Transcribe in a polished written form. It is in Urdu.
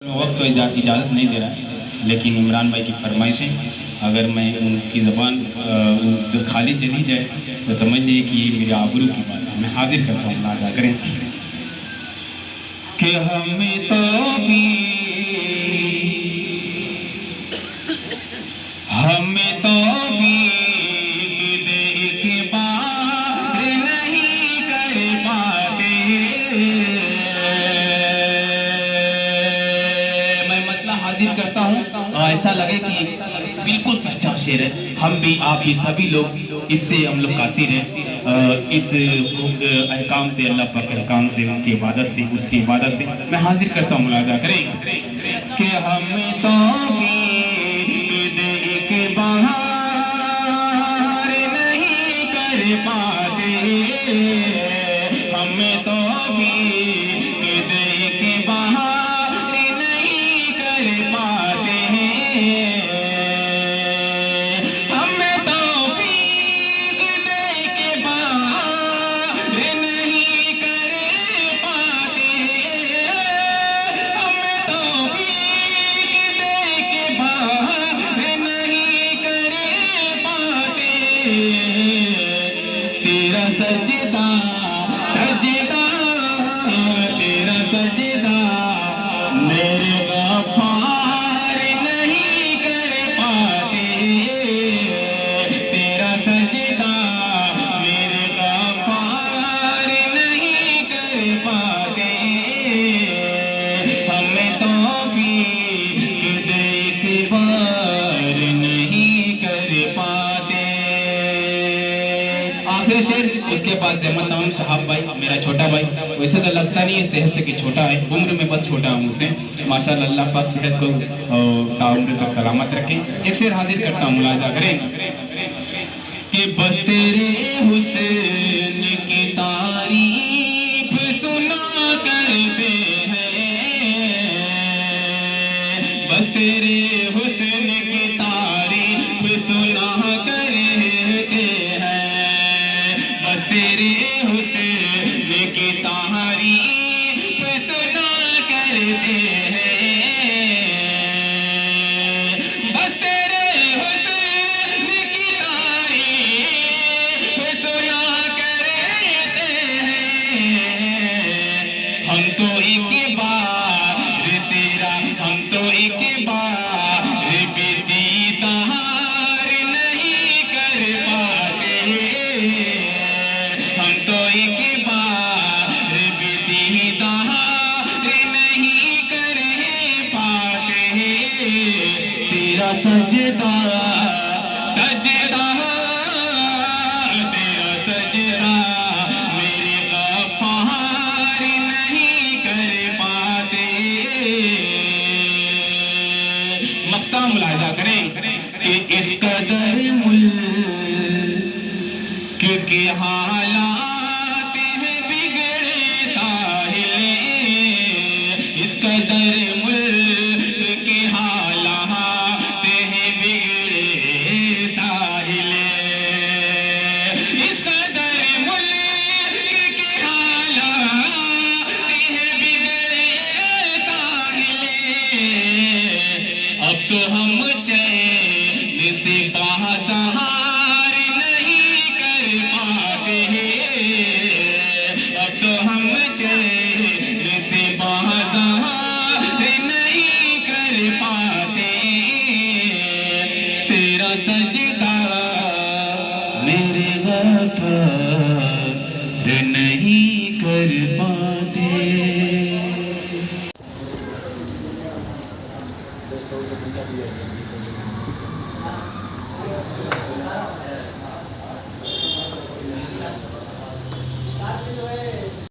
وقت تو اجازت نہیں دے رہا ہے، لیکن عمران بھائی کی فرمائش ہے، اگر میں ان کی زبان جو خالی چلی جائے تو سمجھ لیجیے کہ یہ میرے آبرو کی بات ہے۔ میں حاضر کرتا ہوں، اللہ ادا کریں کہ ہمیں کرتا ہوں ایسا لگے کہ بالکل سچا شعر ہے۔ ہم بھی، آپ بھی، سبھی لوگ اس سے ہم لوگ قاصر ہیں، اس احکام سے، اللہ پاک احکام سے، ان کی عبادت سے، اس کی عبادت سے میں حاضر کرتا ہوں، ملاحظہ کریں کہ ہم توفیق دے کہ بہار نہیں کر پاتے، ہم توفیق دے کہ بہار نہیں کر پاتے، ہم توفیق دے کہ بہار نہیں کر پاتے، ہم توفیق دے کہ بہار نہیں کر پاتے، تیرا سجدہ سجدہ تیرا سجدہ میرے غفار نہیں کر پاتے، تیرا سجدہ میرے غفار نہیں کر پاتے، ہمیں توفیق دے کہ بار نہیں کر پاتے۔ آخری شعر اس کے بعد زحمت نام شہاب بھائی، میرا چھوٹا بھائی، ویسے تو لگتا نہیں ہے صحت سے کہ چھوٹا ہے، عمر میں بس چھوٹا ہوں اسے، ماشاءاللہ اللہ پاک صحت کو تعمر تک سلامت رکھیں۔ ایک شعر حاضر کرتا ہوں، ملاحظہ کریں کہ بس تیرے حسن کی تعریف سنا کرتے ہیں، بس تیرے حسن کی تعریف سنا کرتے ہیں، بس تیرے حسن کی تعریف سنا کرتے ہیں، بس تیرے حسن کی تعریف سنا کرتے ہیں، ہم تو ایک بار تیرا، ہم تو ایک بار بھی دیدار نہیں کر پاتے، ہم تو ایک بار بھی دیدار نہیں کر پاتے، تیرا سجدہ سجدہ تیرا سجدہ میرے غفار نہیں کر پاتے۔ مقطع ملاحظہ کریں کہ اس قدر ملک کے حالات ہیں بگڑے ساحل، اس قدر ملک کے حالات ہیں بگڑے ساحل، اس قدر ملک کے حالات ہیں بگڑے ساحل، اب تو ہم چین سے بازار نہیں کر پاتے، اب تو ہم چین سے بازار نہیں کر پاتے، تیرا سجدہ میرے غفار